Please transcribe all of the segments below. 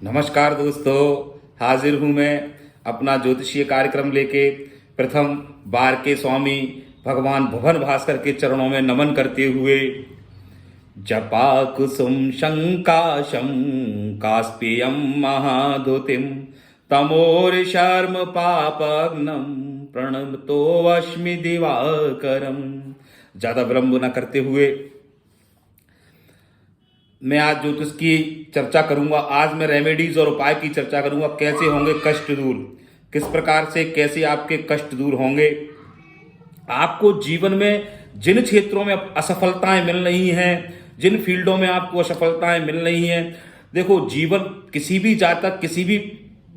नमस्कार दोस्तों, हाजिर हूं मैं अपना ज्योतिषीय कार्यक्रम लेके। प्रथम बार के स्वामी भगवान भुवन भास्कर के चरणों में नमन करते हुए जपा कुसुम शंकाशं कास्पेयं महाधुतिम तमोर शर्म पापग्नम प्रणमतो अश्मि दिवाकरम। ज्यादा विलंब न करते हुए मैं आज ज्योतिष की चर्चा करूंगा। आज मैं रेमेडीज और उपाय की चर्चा करूंगा। कैसे होंगे कष्ट दूर, किस प्रकार से कैसे आपके कष्ट दूर होंगे। आपको जीवन में जिन क्षेत्रों में असफलताएं मिल रही हैं, जिन फील्डों में आपको असफलताएं मिल रही हैं, देखो जीवन किसी भी जातक किसी भी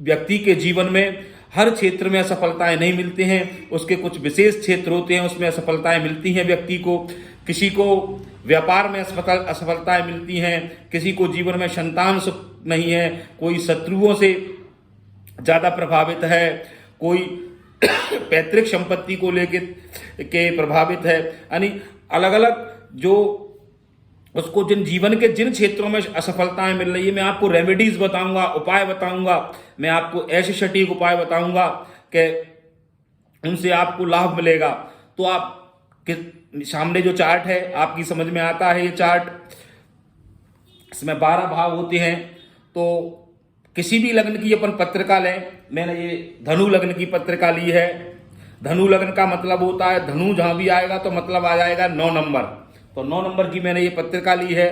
व्यक्ति के जीवन में हर क्षेत्र में असफलताएं नहीं मिलती हैं। उसके कुछ विशेष क्षेत्र होते हैं, उसमें असफलताएं मिलती हैं व्यक्ति को। किसी को व्यापार में असफलताएं मिलती हैं, किसी को जीवन में संतान सुख नहीं है, कोई शत्रुओं से ज्यादा प्रभावित है, कोई पैतृक संपत्ति को लेकर के प्रभावित है। यानी अलग अलग जो उसको जिन जीवन के जिन क्षेत्रों में असफलताएं मिल रही है, मैं आपको रेमेडीज बताऊंगा, उपाय बताऊंगा। मैं आपको ऐसे सटीक उपाय बताऊंगा कि उनसे आपको लाभ मिलेगा। तो आप सामने जो चार्ट है आपकी समझ में आता है। ये चार्ट, इसमें 12 भाव होते हैं। तो किसी भी लग्न की अपन पत्रिका लें, मैंने ये धनु लग्न की पत्रिका ली है। धनु लग्न का मतलब होता है, धनु जहां भी आएगा तो मतलब आ जाएगा 9 नंबर। तो 9 नंबर की मैंने ये पत्रिका ली है।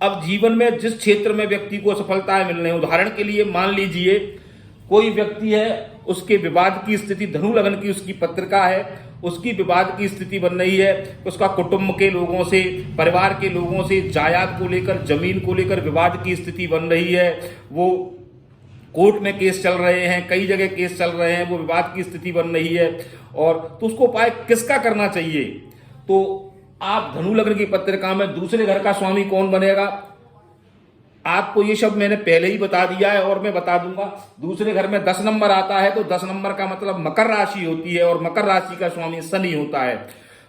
अब जीवन में जिस क्षेत्र में व्यक्ति को सफलताएं मिल रही है, उदाहरण के लिए मान लीजिए कोई व्यक्ति है, उसके विवाद की स्थिति, धनु लग्न की उसकी पत्रिका है, उसकी विवाद की स्थिति बन रही है। उसका कुटुंब के लोगों से, परिवार के लोगों से जायदाद को लेकर, जमीन को लेकर विवाद की स्थिति बन रही है। वो कोर्ट में केस चल रहे हैं, कई जगह केस चल रहे हैं, वो विवाद की स्थिति बन रही है। और तो उसको उपाय किसका करना चाहिए? तो आप धनु लग्न की पत्रिका में दूसरे घर का स्वामी कौन बनेगा, आपको ये शब्द मैंने पहले ही बता दिया है और मैं बता दूंगा। दूसरे घर में 10 नंबर आता है तो 10 नंबर का मतलब मकर राशि होती है और मकर राशि का स्वामी शनि होता है।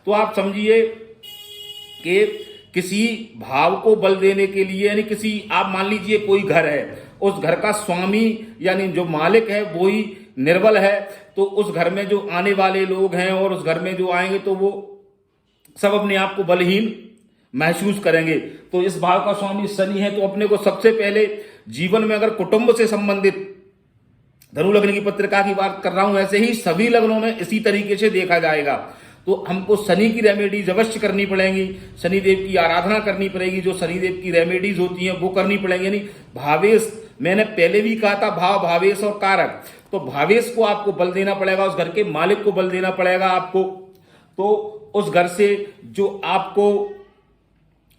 तो आप समझिए कि किसी भाव को बल देने के लिए, यानी किसी, आप मान लीजिए कोई घर है, उस घर का स्वामी यानी जो मालिक है वो ही निर्बल है, तो उस घर में जो आने वाले लोग हैं और उस घर में जो आएंगे तो वो सब अपने आप को बलहीन महसूस करेंगे। तो इस भाव का स्वामी शनि है। तो अपने को सबसे पहले जीवन में, अगर कुटुंब से संबंधित धनु लग्न की पत्रिका की बात कर रहा हूं, ऐसे ही सभी लग्नों में इसी तरीके से देखा जाएगा। तो हमको शनि की रेमेडीज अवश्य करनी पड़ेंगी, शनिदेव की आराधना करनी पड़ेगी, जो शनिदेव की रेमेडीज होती हैं वो करनी पड़ेंगी। यानी भावेश, मैंने पहले भी कहा था, भाव, भावेश और कारक। तो भावेश को आपको बल देना पड़ेगा, उस घर के मालिक को बल देना पड़ेगा आपको। तो उस घर से जो आपको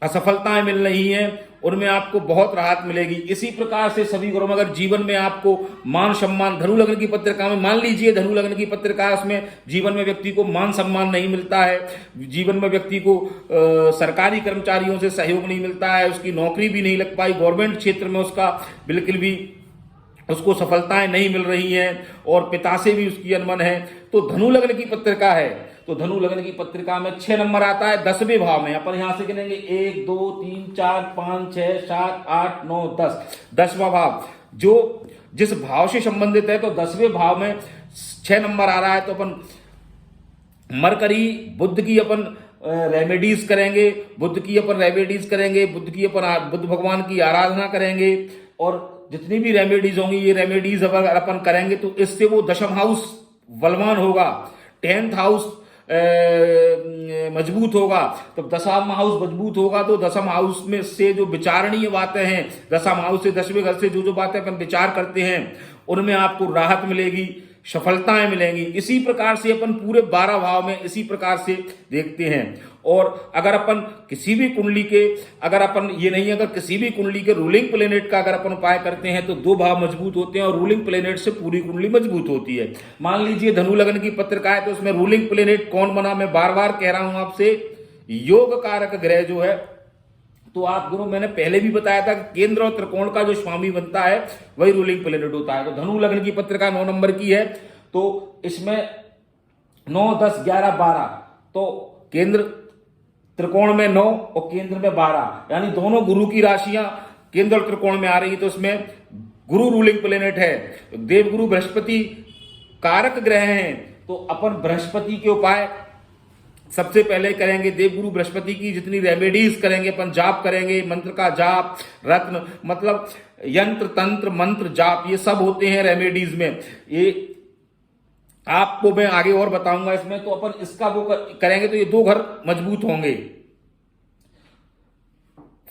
असफलताएं मिल रही हैं उनमें आपको बहुत राहत मिलेगी। इसी प्रकार से सभी घरों में अगर जीवन में आपको मान सम्मान, धनु लग्न की पत्रिका में मान लीजिए, धनु लग्न की पत्रिका है, उसमें जीवन में व्यक्ति को मान सम्मान नहीं मिलता है, जीवन में व्यक्ति को सरकारी कर्मचारियों से सहयोग नहीं मिलता है, उसकी नौकरी भी नहीं लग पाई, गवर्नमेंट क्षेत्र में उसका बिल्कुल भी उसको सफलताएं नहीं मिल रही हैं और पिता से भी उसकी अनबन है, तो धनु लग्न की पत्रिका है। तो धनु लग्न की पत्रिका में 6 नंबर आता है 10वें भाव में। अपन यहां से गिनेंगे 1 2 3 4 5 6 7 8 9 10, 10वां भाव जो जिस भाव से संबंधित है। तो 10वें भाव में 6 नंबर आ रहा है। तो अपन मरकरी, बुध की अपन रेमेडीज करेंगे, बुध की अपन रेमेडीज करेंगे, बुध की अपन बुद्ध भगवान की आराधना करेंगे। और जितनी भी रेमेडीज होंगी, ये रेमेडीज अगर अपन करेंगे तो इससे वो 10th हाउस बलवान होगा, 10th हाउस मजबूत होगा। तो 10वां हाउस मजबूत होगा तो 10th हाउस में से जो विचारणीय बातें हैं, 10वां हाउस से 10वें घर से जो बातें अपन विचार करते हैं उनमें आपको राहत मिलेगी, सफलताएं मिलेंगी। इसी प्रकार से अपन पूरे 12 भाव में इसी प्रकार से देखते हैं। और अगर अपन किसी भी कुंडली के, अगर अपन ये नहीं, अगर किसी भी कुंडली के रूलिंग प्लेनेट का अगर अपन उपाय करते हैं तो 2 भाव मजबूत होते हैं और रूलिंग प्लेनेट से पूरी कुंडली मजबूत होती है। मान लीजिए धनु लग्न की पत्रिका है तो उसमें रूलिंग प्लेनेट कौन बना, मैं बार बार कह रहा हूं आपसे, योग कारक ग्रह जो है। तो आप गुरु, मैंने पहले भी बताया था कि केंद्र और त्रिकोण का जो स्वामी बनता है वही रूलिंग प्लेनेट होता है। तो धनु लग्न की पत्रिका 9 नंबर की है। तो इसमें 9 10 11 12, तो केंद्र त्रिकोण में 9 और केंद्र में 12, यानी दोनों गुरु की राशियां केंद्र और त्रिकोण में आ रही है। तो इसमें गुरु रूलिंग प्लेनेट है, देवगुरु बृहस्पति कारक ग्रह हैं। तो अपन बृहस्पति के उपाय सबसे पहले करेंगे, देवगुरु बृहस्पति की जितनी रेमेडीज करेंगे, अपन जाप करेंगे, मंत्र का जाप, रत्न मतलब यंत्र तंत्र मंत्र जाप, ये सब होते हैं रेमेडीज में। ये आपको मैं आगे और बताऊंगा इसमें। तो अपन इसका वो करेंगे तो ये 2 घर मजबूत होंगे,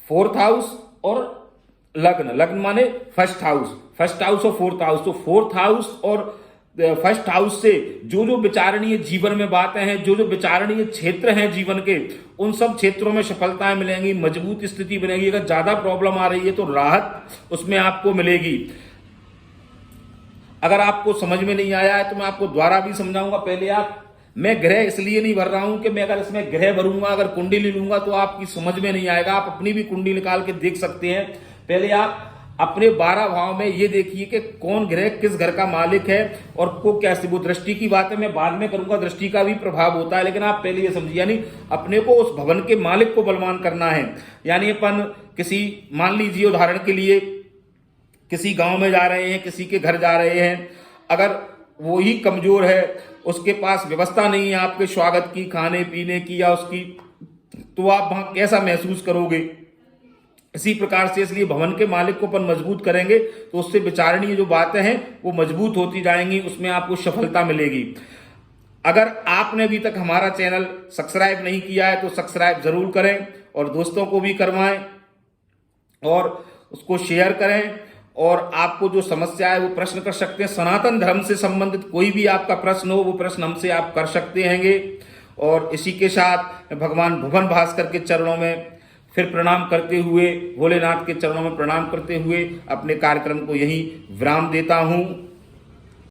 4th हाउस और लग्न। लग्न माने फर्स्ट हाउस और 4th हाउस। तो 4th हाउस और फर्स्ट हाउस से जो जो विचारणीय जीवन में बातें हैं, जो जो विचारणीय क्षेत्र हैं जीवन के, उन सब क्षेत्रों में सफलताएं मिलेंगी, मजबूत स्थिति बनेगी। अगर ज्यादा प्रॉब्लम आ रही है तो राहत उसमें आपको मिलेगी। अगर आपको समझ में नहीं आया है तो मैं आपको दोबारा भी समझाऊंगा। पहले मैं ग्रह इसलिए नहीं भर रहा हूं कि मैं अगर इसमें ग्रह भरूंगा, अगर कुंडली लूंगा तो आपकी समझ में नहीं आएगा। आप अपनी भी कुंडली निकाल के देख सकते हैं। पहले आप अपने 12 भाव में ये देखिए कि कौन ग्रह किस घर का मालिक है और को कैसे। वो दृष्टि की बात है मैं बाद में करूंगा, दृष्टि का भी प्रभाव होता है, लेकिन आप पहले ये समझिए, यानी अपने को उस भवन के मालिक को बलवान करना है। यानी अपन किसी, मान लीजिए उदाहरण के लिए, किसी गांव में जा रहे हैं, किसी के घर जा रहे हैं, अगर वो ही कमजोर है, उसके पास व्यवस्था नहीं है आपके स्वागत की, खाने पीने की या उसकी, तो आप वहां कैसा महसूस करोगे। इसी प्रकार से इसलिए भवन के मालिक को अपन मजबूत करेंगे तो उससे विचारणीय जो बातें हैं वो मजबूत होती जाएंगी, उसमें आपको सफलता मिलेगी। अगर आपने अभी तक हमारा चैनल सब्सक्राइब नहीं किया है तो सब्सक्राइब जरूर करें और दोस्तों को भी करवाएं और उसको शेयर करें। और आपको जो समस्या है वो प्रश्न कर सकते हैं। सनातन धर्म से संबंधित कोई भी आपका प्रश्न हो वो प्रश्न हमसे आप कर सकते हैंगे। और इसी के साथ भगवान भुवन भास्कर के चरणों में फिर प्रणाम करते हुए, भोलेनाथ के चरणों में प्रणाम करते हुए अपने कार्यक्रम को यहीं विराम देता हूं।